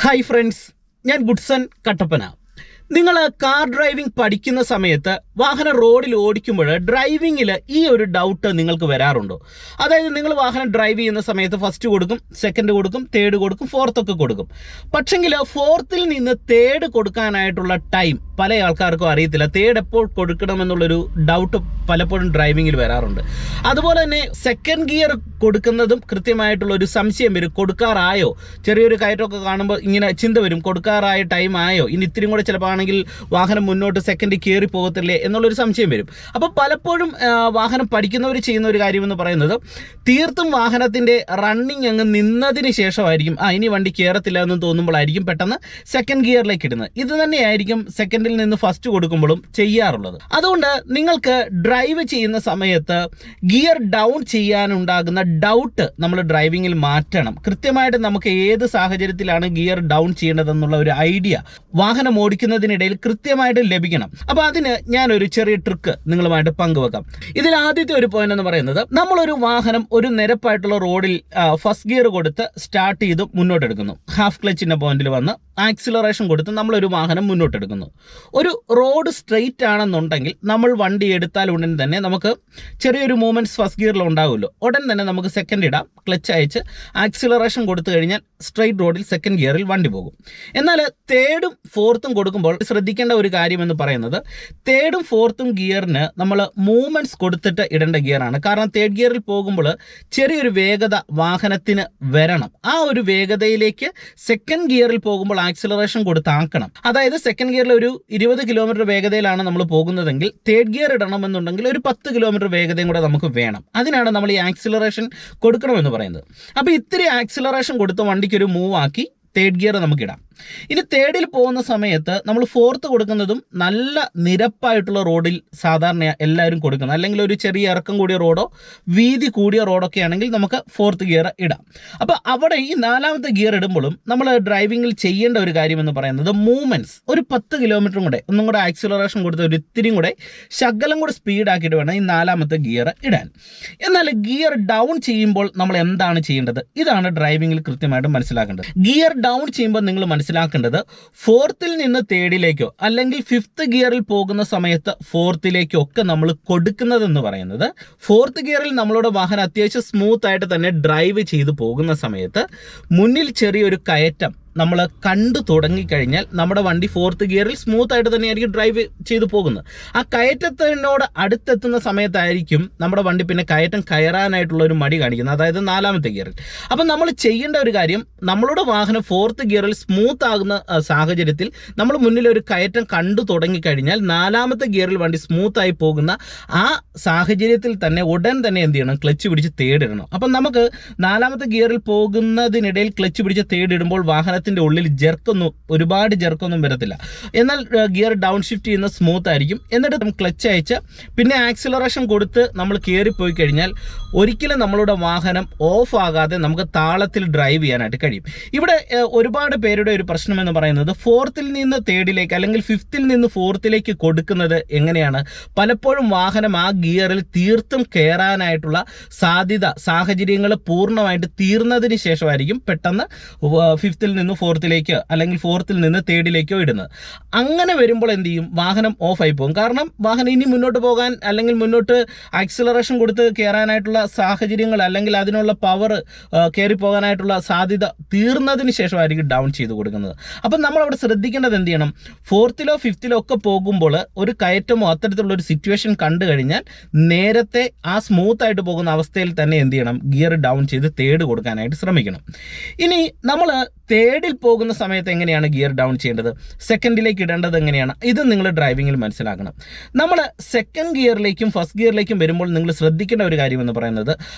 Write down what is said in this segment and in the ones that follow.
Hi friends, ഞാൻ Goodson Kattappana. നിങ്ങൾ car driving പഠിക്കുന്ന സമയത്ത് വാഹനം റോഡിൽ ഓടിക്കുമ്പോൾ ഡ്രൈവിങ്ങിൽ ഈ ഒരു ഡൗട്ട് നിങ്ങൾക്ക് വരാറുണ്ടോ? അതായത് നിങ്ങൾ വാഹനം ഡ്രൈവ് ചെയ്യുന്ന സമയത്ത് ഫസ്റ്റ് കൊടുക്കും, സെക്കൻഡ് കൊടുക്കും, തേർഡ് കൊടുക്കും, ഫോർത്ത് ഒക്കെ കൊടുക്കും. പക്ഷെങ്കിൽ ഫോർത്തിൽ നിന്ന് തേർഡ് കൊടുക്കാനായിട്ടുള്ള ടൈം പല ആൾക്കാർക്കും അറിയത്തില്ല. തേർഡ് എപ്പോൾ കൊടുക്കണമെന്നുള്ളൊരു ഡൗട്ട് പലപ്പോഴും ഡ്രൈവിങ്ങിൽ വരാറുണ്ട്. അതുപോലെ തന്നെ സെക്കൻഡ് ഗിയർ കൊടുക്കുന്നതും കൃത്യമായിട്ടുള്ള ഒരു സംശയം വരും. കൊടുക്കാറായോ? ചെറിയൊരു കയറ്റമൊക്കെ കാണുമ്പോൾ ഇങ്ങനെ ചിന്ത വരും, കൊടുക്കാറായ ടൈം ആയോ, ഇനി ഇത്തിരി കൂടെ ചിലപ്പോൾ ആണെങ്കിൽ വാഹനം മുന്നോട്ട് സെക്കൻഡ് കയറി പോകത്തില്ലേ എന്നുള്ളൊരു സംശയം വരും. അപ്പോൾ പലപ്പോഴും വാഹനം പഠിക്കുന്നവർ ചെയ്യുന്ന ഒരു കാര്യമെന്ന് പറയുന്നത് തീർത്തും വാഹനത്തിൻ്റെ റണ്ണിങ് അങ്ങ് നിന്നതിന് ശേഷമായിരിക്കും ഇനി വണ്ടി കയറത്തില്ല എന്ന് തോന്നുമ്പോഴായിരിക്കും പെട്ടെന്ന് സെക്കൻഡ് ഗിയറിലേക്ക് ഇടുന്നത്. ഇത് തന്നെയായിരിക്കും സെക്കൻഡിൽ നിന്ന് ഫസ്റ്റ് കൊടുക്കുമ്പോഴും ചെയ്യാറുള്ളത്. അതുകൊണ്ട് നിങ്ങൾക്ക് ഡ്രൈവ് ചെയ്യുന്ന സമയത്ത് ഗിയർ ഡൗൺ ചെയ്യാനുണ്ടാകുന്ന ഡൗട്ട് നമ്മൾ ഡ്രൈവിങ്ങിൽ മാറ്റണം. കൃത്യമായിട്ട് നമുക്ക് ഏത് സാഹചര്യത്തിലാണ് ഗിയർ ഡൗൺ ചെയ്യേണ്ടതെന്നുള്ള ഒരു ഐഡിയ വാഹനം ഓടിക്കുന്നതിനിടയിൽ കൃത്യമായിട്ട് ലഭിക്കണം. അപ്പോൾ അതിന് ഞാനൊരു ചെറിയ ട്രിക്ക് നിങ്ങളുമായിട്ട് പങ്കുവെക്കാം. ഇതിൽ ആദ്യത്തെ ഒരു പോയിന്റ് എന്ന് പറയുന്നത്, നമ്മളൊരു വാഹനം ഒരു നിരപ്പായിട്ടുള്ള റോഡിൽ ഫസ്റ്റ് ഗിയർ കൊടുത്ത് സ്റ്റാർട്ട് ചെയ്ത് മുന്നോട്ടെടുക്കുന്നു. ഹാഫ് ക്ലച്ചിൻ്റെ പോയിന്റിൽ വന്ന് ആക്സിലറേഷൻ കൊടുത്ത് നമ്മളൊരു വാഹനം മുന്നോട്ടെടുക്കുന്നു. ഒരു റോഡ് സ്ട്രെയിറ്റ് ആണെന്നുണ്ടെങ്കിൽ നമ്മൾ വണ്ടി എടുത്താൽ ഉടൻ തന്നെ നമുക്ക് ചെറിയൊരു മൂവ്മെൻറ്റ്സ് ഫസ്റ്റ് ഗിയറിൽ ഉണ്ടാകുമല്ലോ. ഉടൻ തന്നെ നമുക്ക് സെക്കൻഡ് ഇടാം, ക്ലച്ച് അയച്ച് ആക്സിലറേഷൻ കൊടുത്തു കഴിഞ്ഞാൽ സ്ട്രെയിറ്റ് റോഡിൽ സെക്കൻഡ് ഗിയറിൽ വണ്ടി പോകും. എന്നാൽ തേർഡും ഫോർത്തും കൊടുക്കുമ്പോൾ ശ്രദ്ധിക്കേണ്ട ഒരു കാര്യം എന്ന് പറയുന്നത്, തേർഡും ഫോർത്തും ഗിയറിന് നമ്മൾ മൂവ്മെൻറ്റ്സ് കൊടുത്തിട്ട് ഇടേണ്ട ഗിയറാണ്. കാരണം തേർഡ് ഗിയറിൽ പോകുമ്പോൾ ചെറിയൊരു വേഗത വാഹനത്തിന് വരണം. ആ ഒരു വേഗതയിലേക്ക് സെക്കൻഡ് ഗിയറിൽ പോകുമ്പോൾ ആക്സിലറേഷൻ കൊടുത്താക്കണം. അതായത് സെക്കൻഡ് ഗിയറിൽ ഒരു 20 കിലോമീറ്റർ വേഗതയിലാണ് നമ്മൾ പോകുന്നതെങ്കിൽ തേർഡ് ഗിയർ ഇടണമെന്നുണ്ടെങ്കിൽ ഒരു 10 കിലോമീറ്റർ വേഗതയും കൂടെ നമുക്ക് വേണം. അതിനാണ് നമ്മൾ ഈ ആക്സിലറേഷൻ കൊടുക്കണമെന്ന് പറയുന്നത്. അപ്പോൾ ഇത്തിരി ആക്സിലറേഷൻ കൊടുത്ത് വണ്ടിക്കൊരു മൂവ് ആക്കി തേർഡ് ഗിയർ നമുക്കിടാം. ഇനി തേർഡിൽ പോകുന്ന സമയത്ത് നമ്മൾ ഫോർത്ത് കൊടുക്കുന്നതും നല്ല നിരപ്പായിട്ടുള്ള റോഡിൽ സാധാരണ എല്ലാവരും കൊടുക്കുന്നത്, അല്ലെങ്കിൽ ഒരു ചെറിയ ഇറക്കം കൂടിയ റോഡോ വീതി കൂടിയ റോഡൊക്കെ ആണെങ്കിൽ നമുക്ക് ഫോർത്ത് ഗിയർ ഇടാം. അപ്പോൾ അവിടെ ഈ നാലാമത്തെ ഗിയർ ഇടുമ്പോഴും നമ്മൾ ഡ്രൈവിങ്ങിൽ ചെയ്യേണ്ട ഒരു കാര്യമെന്ന് പറയുന്നത് മൂവ്മെൻറ്റ്സ് ഒരു 10 കിലോമീറ്ററും കൂടെ ഒന്നും കൂടെ ആക്സിലറേഷൻ കൊടുത്ത് ഒരു ഇത്തിരിയും കൂടെ ശകലം കൂടെ സ്പീഡാക്കിയിട്ട് വേണം ഈ നാലാമത്തെ ഗിയർ ഇടാൻ. എന്നാൽ ഗിയർ ഡൗൺ ചെയ്യുമ്പോൾ നമ്മൾ എന്താണ് ചെയ്യേണ്ടത്? ഇതാണ് ഡ്രൈവിങ്ങിൽ കൃത്യമായിട്ട് മനസ്സിലാക്കേണ്ടത്. ഗിയർ ഡൗൺ ചെയ്യുമ്പോൾ നിങ്ങൾ മനസ്സിലാക്കേണ്ടത്, ഫോർത്തിൽ നിന്ന് തേർഡിലേക്കോ അല്ലെങ്കിൽ ഫിഫ്ത്ത് ഗിയറിൽ പോകുന്ന സമയത്ത് ഫോർത്തിലേക്കോ ഒക്കെ നമ്മൾ കൊടുക്കുന്നതെന്ന് പറയുന്നത്, ഫോർത്ത് ഗിയറിൽ നമ്മളുടെ വാഹനം അത്യാവശ്യം സ്മൂത്ത് ആയിട്ട് തന്നെ ഡ്രൈവ് ചെയ്ത് പോകുന്ന സമയത്ത് മുന്നിൽ ചെറിയൊരു കയറ്റം നമ്മൾ കണ്ടു തുടങ്ങിക്കഴിഞ്ഞാൽ നമ്മുടെ വണ്ടി ഫോർത്ത് ഗിയറിൽ സ്മൂത്ത് ആയിട്ട് തന്നെയായിരിക്കും ഡ്രൈവ് ചെയ്തു പോകുന്നത്. ആ കയറ്റത്തിനോട് അടുത്തെത്തുന്ന സമയത്തായിരിക്കും നമ്മുടെ വണ്ടി പിന്നെ കയറ്റം കയറാനായിട്ടുള്ള ഒരു മടി കാണിക്കുന്നത്, അതായത് നാലാമത്തെ ഗിയറിൽ. അപ്പം നമ്മൾ ചെയ്യേണ്ട ഒരു കാര്യം, നമ്മളുടെ വാഹനം ഫോർത്ത് ഗിയറിൽ സ്മൂത്ത് ആകുന്ന സാഹചര്യത്തിൽ നമ്മൾ മുന്നിൽ ഒരു കയറ്റം കണ്ടു തുടങ്ങിക്കഴിഞ്ഞാൽ നാലാമത്തെ ഗിയറിൽ വണ്ടി സ്മൂത്തായി പോകുന്ന ആ സാഹചര്യത്തിൽ തന്നെ ഉടൻ തന്നെ എന്ത് ചെയ്യണം? ക്ലച്ച് പിടിച്ച് തേടിടണം. അപ്പം നമുക്ക് നാലാമത്തെ ഗിയറിൽ പോകുന്നതിനിടയിൽ ക്ലച്ച് പിടിച്ച് തേടിടുമ്പോൾ വാഹനത്തിൻ്റെ ഉള്ളിൽ ഒരുപാട് ജെർക്കൊന്നും വരത്തില്ല. എന്നാൽ ഗിയർ ഡൗൺ ഷിഫ്റ്റ് ചെയ്യുന്ന സ്മൂത്ത് ആയിരിക്കും. എന്നിട്ട് ക്ലച്ച് അയച്ച് പിന്നെ ആക്സിലറേഷൻ കൊടുത്ത് നമ്മൾ കയറിപ്പോയി കഴിഞ്ഞാൽ ഒരിക്കലും നമ്മളുടെ വാഹനം ഓഫ് ആകാതെ നമുക്ക് താളത്തിൽ ഡ്രൈവ് ചെയ്യാനായിട്ട് കഴിയും. ഇവിടെ ഒരുപാട് പേരുടെ ഒരു പ്രശ്നം എന്ന് പറയുന്നത്, ഫോർത്തിൽ നിന്ന് തേർഡിലേക്ക് അല്ലെങ്കിൽ ഫിഫ്ത്തിൽ നിന്ന് ഫോർത്തിലേക്ക് കൊടുക്കുന്നത് എങ്ങനെയാണ്? പലപ്പോഴും വാഹനം ആ ഗിയറിൽ തീർത്തും കയറാനായിട്ടുള്ള സാഹചര്യങ്ങൾ പൂർണ്ണമായിട്ട് തീർന്നതിന് ശേഷമായിരിക്കും പെട്ടെന്ന് ഫിഫ്ത്തിൽ നിന്ന് ഫോർത്തിലേക്ക് അല്ലെങ്കിൽ ഫോർത്തിൽ നിന്ന് തേർഡിലേക്കോ ഇടുന്നത്. അങ്ങനെ വരുമ്പോൾ എന്ത് ചെയ്യും? വാഹനം ഓഫായി പോകും. കാരണം വാഹനം ഇനി മുന്നോട്ട് പോകാൻ അല്ലെങ്കിൽ മുന്നോട്ട് ആക്സിലറേഷൻ കൊടുത്ത് കയറാനായിട്ടുള്ള സാഹചര്യങ്ങൾ അല്ലെങ്കിൽ അതിനുള്ള പവർ കയറി പോകാനായിട്ടുള്ള സാധ്യത തീർന്നതിന് ശേഷമായിരിക്കും ഡൗൺ ചെയ്ത് കൊടുക്കുന്നത്. അപ്പം നമ്മളവിടെ ശ്രദ്ധിക്കേണ്ടത് എന്ത് ചെയ്യണം? ഫോർത്തിലോ ഫിഫ്ത്തിലോ ഒക്കെ പോകുമ്പോൾ ഒരു കയറ്റമോ അത്തരത്തിലുള്ള ഒരു സിറ്റുവേഷൻ കണ്ടു കഴിഞ്ഞാൽ നേരത്തെ ആ സ്മൂത്ത് ആയിട്ട് പോകുന്ന അവസ്ഥയിൽ തന്നെ എന്ത് ചെയ്യണം? ഗിയർ ഡൗൺ ചെയ്ത് തേർഡ് കൊടുക്കാനായിട്ട് ശ്രമിക്കണം. ഇനി നമ്മൾ തേർഡിൽ പോകുന്ന സമയത്ത് എങ്ങനെയാണ് ഗിയർ ഡൗൺ ചെയ്യേണ്ടത്? സെക്കൻഡിലേക്ക് ഇടേണ്ടത് എങ്ങനെയാണ്? ഇത് നിങ്ങൾ ഡ്രൈവിങ്ങിൽ മനസ്സിലാക്കണം. നമ്മൾ സെക്കൻഡ് ഗിയറിലേക്കും ഫസ്റ്റ് ഗിയറിലേക്കും വരുമ്പോൾ നിങ്ങൾ ശ്രദ്ധിക്കേണ്ട ഒരു കാര്യം എന്ന് പറയുന്നത്,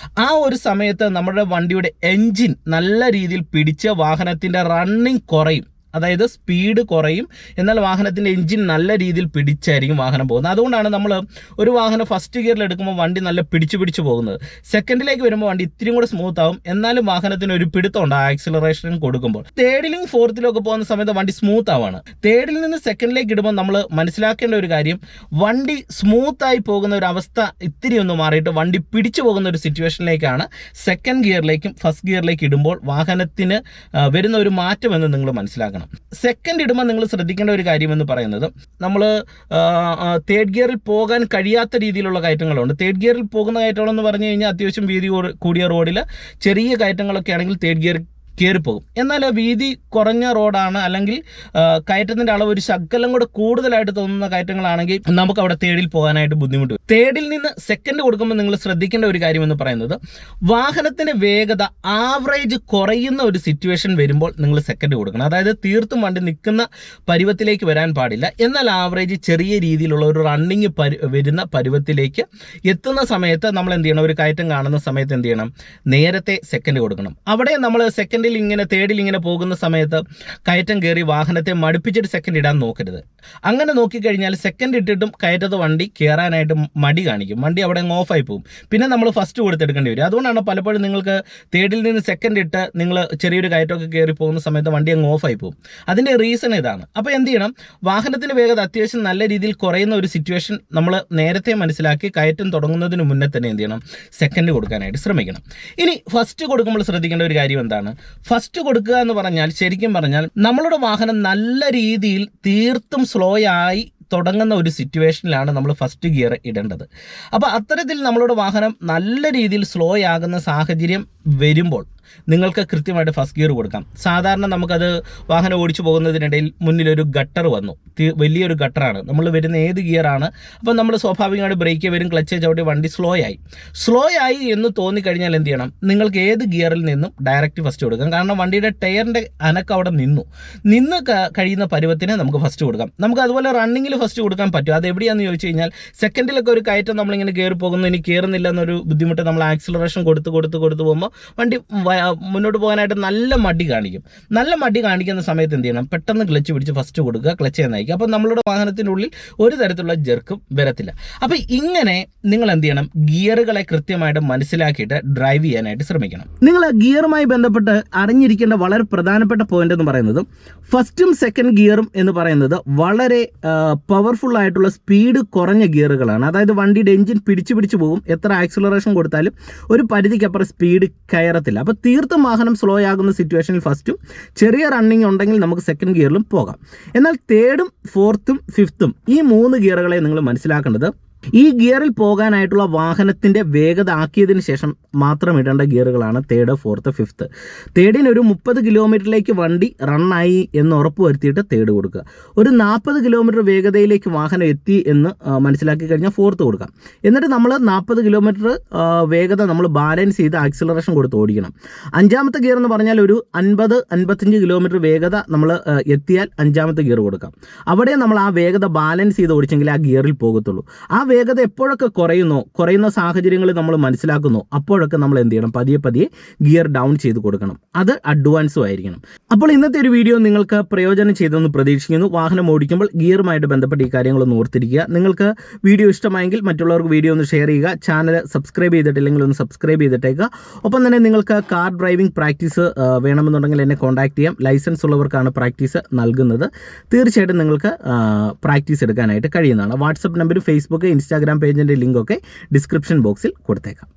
ആ ഒരു സമയത്ത് നമ്മുടെ വണ്ടിയുടെ എൻജിൻ നല്ല രീതിയിൽ പിടിച്ച് വാഹനത്തിൻ്റെ റണ്ണിങ് കുറയും. അതായത് സ്പീഡ് കുറയും, എന്നാൽ വാഹനത്തിൻ്റെ എഞ്ചിൻ നല്ല രീതിയിൽ പിടിച്ചായിരിക്കും വാഹനം പോകുന്നത്. അതുകൊണ്ടാണ് നമ്മൾ ഒരു വാഹനം ഫസ്റ്റ് ഗിയറിൽ എടുക്കുമ്പോൾ വണ്ടി നല്ല പിടിച്ചു പോകുന്നത്. സെക്കൻഡിലേക്ക് വരുമ്പോൾ വണ്ടി ഇത്തിരി കൂടെ സ്മൂത്ത് ആവും, എന്നാലും വാഹനത്തിന് ഒരു പിടുത്തമുണ്ട് ആക്സിലറേഷൻ കൊടുക്കുമ്പോൾ. തേർഡിലും ഫോർത്തിലും ഒക്കെ പോകുന്ന സമയത്ത് വണ്ടി സ്മൂത്ത് ആവാണ്. തേർഡിൽ നിന്ന് സെക്കൻഡിലേക്ക് ഇടുമ്പോൾ നമ്മൾ മനസ്സിലാക്കേണ്ട ഒരു കാര്യം, വണ്ടി സ്മൂത്തായി പോകുന്ന ഒരു അവസ്ഥ ഇത്തിരി ഒന്ന് മാറിയിട്ട് വണ്ടി പിടിച്ചു പോകുന്ന ഒരു സിറ്റുവേഷനിലേക്കാണ് സെക്കൻഡ് ഗിയറിലേക്കും ഫസ്റ്റ് ഗിയറിലേക്ക് ഇടുമ്പോൾ വാഹനത്തിന് വരുന്ന ഒരു മാറ്റം എന്ന് നിങ്ങൾ മനസ്സിലാക്കണം. സെക്കൻഡ് ഇടുമ്പോൾ നിങ്ങൾ ശ്രദ്ധിക്കേണ്ട ഒരു കാര്യം എന്ന് പറയുന്നത്, നമ്മൾ തേർഡ് ഗിയറിൽ പോകാൻ കഴിയാത്ത രീതിയിലുള്ള കയറ്റങ്ങളുണ്ട്. തേർഡ് ഗിയറിൽ പോകുന്ന കയറ്റങ്ങളെന്ന് പറഞ്ഞു കഴിഞ്ഞാൽ അത്യാവശ്യം വീതി കൂടിയ റോഡിൽ ചെറിയ കയറ്റങ്ങളൊക്കെ ആണെങ്കിൽ തേർഡ് ഗിയർ കയറിപ്പോകും. എന്നാൽ വീതി കുറഞ്ഞ റോഡാണ്, അല്ലെങ്കിൽ കയറ്റത്തിൻ്റെ അളവ് ഒരു ശകലം കൂടെ കൂടുതലായിട്ട് തോന്നുന്ന കയറ്റങ്ങളാണെങ്കിൽ നമുക്ക് അവിടെ തേർഡിൽ പോകാനായിട്ട് ബുദ്ധിമുട്ട് വരും. തേർഡിൽ നിന്ന് സെക്കൻഡ് കൊടുക്കുമ്പോൾ നിങ്ങൾ ശ്രദ്ധിക്കേണ്ട ഒരു കാര്യം എന്ന് പറയുന്നത്, വാഹനത്തിൻ്റെ വേഗത ആവറേജ് കുറയുന്ന ഒരു സിറ്റുവേഷൻ വരുമ്പോൾ നിങ്ങൾ സെക്കൻഡ് കൊടുക്കണം. അതായത് തീർത്തും വണ്ടി നിൽക്കുന്ന പരുവത്തിലേക്ക് വരാൻ പാടില്ല, എന്നാൽ ആവറേജ് ചെറിയ രീതിയിലുള്ള ഒരു റണ്ണിങ് വരുന്ന പരുവത്തിലേക്ക് എത്തുന്ന സമയത്ത് നമ്മൾ എന്ത് ചെയ്യണം, ഒരു കയറ്റം കാണുന്ന സമയത്ത് എന്ത് ചെയ്യണം, നേരത്തെ സെക്കൻഡ് കൊടുക്കണം. അവിടെ നമ്മൾ തേർഡിൽ ഇങ്ങനെ പോകുന്ന സമയത്ത് കയറ്റം കയറി വാഹനത്തെ മടുപ്പിച്ചിട്ട് സെക്കൻഡ് ഇടാൻ നോക്കരുത്. അങ്ങനെ നോക്കിക്കഴിഞ്ഞാൽ സെക്കൻഡ് ഇട്ടിട്ടും കയറ്റത്ത് വണ്ടി കയറാനായിട്ട് മടി കാണിക്കും, വണ്ടി അവിടെ ഓഫായി പോകും. പിന്നെ നമ്മൾ ഫസ്റ്റ് കൊടുത്തെടുക്കേണ്ടി വരും. അതുകൊണ്ടാണ് പലപ്പോഴും നിങ്ങൾക്ക് തേർഡിൽ നിന്ന് സെക്കൻഡ് ഇട്ട് നിങ്ങൾ ചെറിയൊരു കയറ്റമൊക്കെ കയറി പോകുന്ന സമയത്ത് വണ്ടി അങ്ങ് ഓഫായി പോകും. അതിൻ്റെ റീസൺ ഇതാണ്. അപ്പോൾ എന്ത് ചെയ്യണം, വാഹനത്തിൻ്റെ വേഗത അത്യാവശ്യം നല്ല രീതിയിൽ കുറയുന്ന ഒരു സിറ്റുവേഷൻ നമ്മൾ നേരത്തെ മനസ്സിലാക്കി കയറ്റം തുടങ്ങുന്നതിന് മുന്നേ തന്നെ എന്ത് ചെയ്യണം, സെക്കൻഡ് കൊടുക്കാനായിട്ട് ശ്രമിക്കണം. ഇനി ഫസ്റ്റ് കൊടുക്കുമ്പോൾ ശ്രദ്ധിക്കേണ്ട ഒരു കാര്യം എന്താണ്, ഫസ്റ്റ് കൊടുക്കുക എന്ന് പറഞ്ഞാൽ ശരിക്കും പറഞ്ഞാൽ നമ്മളുടെ വാഹനം നല്ല രീതിയിൽ തീർത്തും സ്ലോ ആയി തുടങ്ങുന്ന ഒരു സിറ്റുവേഷനിലാണ് നമ്മൾ ഫസ്റ്റ് ഗിയർ ഇടേണ്ടത്. അപ്പോൾ അത്തരത്തിൽ നമ്മളുടെ വാഹനം നല്ല രീതിയിൽ സ്ലോ ആകുന്ന സാഹചര്യം വരുമ്പോൾ നിങ്ങൾക്ക് കൃത്യമായിട്ട് ഫസ്റ്റ് ഗിയർ കൊടുക്കാം. സാധാരണ നമുക്കത് വാഹനം ഓടിച്ചു പോകുന്നതിനിടയിൽ മുന്നിലൊരു ഗട്ടർ വന്നു, വലിയൊരു ഗട്ടറാണ്, നമ്മൾ വരുന്ന ഏത് ഗിയറാണ്, അപ്പോൾ നമ്മൾ സ്വാഭാവികമായിട്ട് ബ്രേക്ക് വരും, ക്ലച്ച് ചവിട്ടി വണ്ടി സ്ലോ ആയി എന്ന് തോന്നിക്കഴിഞ്ഞാൽ എന്ത് ചെയ്യണം, നിങ്ങൾക്ക് ഏത് ഗിയറിൽ നിന്നും ഡയറക്റ്റ് ഫസ്റ്റ് കൊടുക്കാം. കാരണം വണ്ടിയുടെ ടയറിൻ്റെ അനക്കം അവിടെ നിന്ന് കഴിയുന്ന പരുവത്തിന് നമുക്ക് ഫസ്റ്റ് കൊടുക്കാം. നമുക്ക് അതുപോലെ റണ്ണിങ്ങിൽ ഫസ്റ്റ് കൊടുക്കാൻ പറ്റും. അത് എവിടെയാണെന്ന് ചോദിച്ചു കഴിഞ്ഞാൽ, സെക്കൻഡിലൊക്കെ ഒരു കയറ്റം നമ്മളിങ്ങനെ കയറി പോകുന്നു, ഇനി കയറുന്നില്ല എന്നൊരു ബുദ്ധിമുട്ട്, നമ്മൾ ആക്സിലറേഷൻ കൊടുത്ത് പോകുമ്പോൾ വണ്ടി മുന്നോട്ട് പോകാനായിട്ട് നല്ല മടി കാണിക്കുന്ന സമയത്ത് എന്ത് ചെയ്യണം, പെട്ടെന്ന് ക്ലച്ച് പിടിച്ച് ഫസ്റ്റ് കൊടുക്കുക, ക്ലച്ച് നയിക്കുക. അപ്പോൾ നമ്മളുടെ വാഹനത്തിനുള്ളിൽ ഒരു തരത്തിലുള്ള ജെർക്കും വരത്തില്ല. അപ്പോൾ ഇങ്ങനെ നിങ്ങൾ എന്ത് ചെയ്യണം, ഗിയറുകളെ കൃത്യമായിട്ട് മനസ്സിലാക്കിയിട്ട് ഡ്രൈവ് ചെയ്യാനായിട്ട് ശ്രമിക്കണം. നിങ്ങൾ ഗിയറുമായി ബന്ധപ്പെട്ട് അറിഞ്ഞിരിക്കേണ്ട വളരെ പ്രധാനപ്പെട്ട പോയിന്റ് എന്ന് പറയുന്നത്, ഫസ്റ്റും സെക്കൻഡ് ഗിയറും എന്ന് പറയുന്നത് വളരെ പവർഫുൾ ആയിട്ടുള്ള സ്പീഡ് കുറഞ്ഞ ഗിയറുകളാണ്. അതായത് വണ്ടിയുടെ എഞ്ചിൻ പിടിച്ചു പോകും, എത്ര ആക്സിലറേഷൻ കൊടുത്താലും ഒരു പരിധിക്കപ്പുറം സ്പീഡ് കയറത്തില്ല. അപ്പോൾ തീർത്തും വാഹനം സ്ലോ ആകുന്ന സിറ്റുവേഷനിൽ ഫസ്റ്റും, ചെറിയ റണ്ണിങ് ഉണ്ടെങ്കിൽ നമുക്ക് സെക്കൻഡ് ഗിയറിലും പോകാം. എന്നാൽ തേർഡും ഫോർത്തും ഫിഫ്ത്തും ഈ 3 ഗിയറുകളെ നിങ്ങൾ മനസ്സിലാക്കേണ്ടത്, ഈ ഗിയറിൽ പോകാനായിട്ടുള്ള വാഹനത്തിൻ്റെ വേഗത ആക്കിയതിന് ശേഷം മാത്രം ഇടേണ്ട ഗിയറുകളാണ് തേർഡ്, ഫോർത്ത്, ഫിഫ്ത്ത്. തേർഡിന് ഒരു 30 കിലോമീറ്ററിലേക്ക് വണ്ടി റണ്ണായി എന്ന് ഉറപ്പ് വരുത്തിയിട്ട് തേർഡ് കൊടുക്കുക. ഒരു 40 കിലോമീറ്റർ വേഗതയിലേക്ക് വാഹനം എത്തി എന്ന് മനസ്സിലാക്കി കഴിഞ്ഞാൽ ഫോർത്ത് കൊടുക്കാം. എന്നിട്ട് നമ്മൾ 40 കിലോമീറ്റർ വേഗത നമ്മൾ ബാലൻസ് ചെയ്ത് ആക്സിലറേഷൻ കൊടുത്ത് ഓടിക്കണം. 5ാമത്തെ ഗിയർ എന്ന് പറഞ്ഞാൽ ഒരു 50-55 കിലോമീറ്റർ വേഗത നമ്മൾ എത്തിയാൽ 5ാമത്തെ ഗിയർ കൊടുക്കാം. അവിടെ നമ്മൾ ആ വേഗത ബാലൻസ് ചെയ്ത് ഓടിച്ചെങ്കിൽ ആ ഗിയറിൽ പോകത്തുള്ളൂ. ആ വേഗത എപ്പോഴൊക്കെ കുറയുന്ന സാഹചര്യങ്ങൾ നമ്മൾ മനസ്സിലാക്കുന്നു, അപ്പോഴൊക്കെ നമ്മൾ എന്ത് ചെയ്യണം, പതിയെ ഗിയർ ഡൗൺ ചെയ്ത് കൊടുക്കണം. അത് അഡ്വാൻസും ആയിരിക്കണം. അപ്പോൾ ഇന്നത്തെ ഒരു വീഡിയോ നിങ്ങൾക്ക് പ്രയോജനം ചെയ്തെന്ന് പ്രതീക്ഷിക്കുന്നു. വാഹനം ഓടിക്കുമ്പോൾ ഗിയറുമായിട്ട് ബന്ധപ്പെട്ട് ഈ കാര്യങ്ങളൊന്ന് ഓർത്തിരിക്കുക. നിങ്ങൾക്ക് വീഡിയോ ഇഷ്ടമായെങ്കിൽ മറ്റുള്ളവർക്ക് വീഡിയോ ഒന്ന് ഷെയർ ചെയ്യുക. ചാനൽ സബ്സ്ക്രൈബ് ചെയ്തിട്ടില്ലെങ്കിൽ ഒന്ന് സബ്സ്ക്രൈബ് ചെയ്തിട്ടേക്കുക. ഒപ്പം തന്നെ നിങ്ങൾക്ക് കാർ ഡ്രൈവിംഗ് പ്രാക്ടീസ് വേണമെന്നുണ്ടെങ്കിൽ എന്നെ കോൺടാക്ട് ചെയ്യാം. ലൈസൻസ് ഉള്ളവർക്കാണ് പ്രാക്ടീസ് നൽകുന്നത്. തീർച്ചയായിട്ടും നിങ്ങൾക്ക് പ്രാക്ടീസ് എടുക്കാനായിട്ട് കഴിയുന്നതാണ്. വാട്സപ്പ് നമ്പർ, ഫേസ്ബുക്ക്, ഇൻസ്റ്റാഗ്രാം പേജിൻ്റെ ലിങ്കൊക്കെ ഡിസ്ക്രിപ്ഷൻ ബോക്സിൽ കൊടുത്തേക്കാം.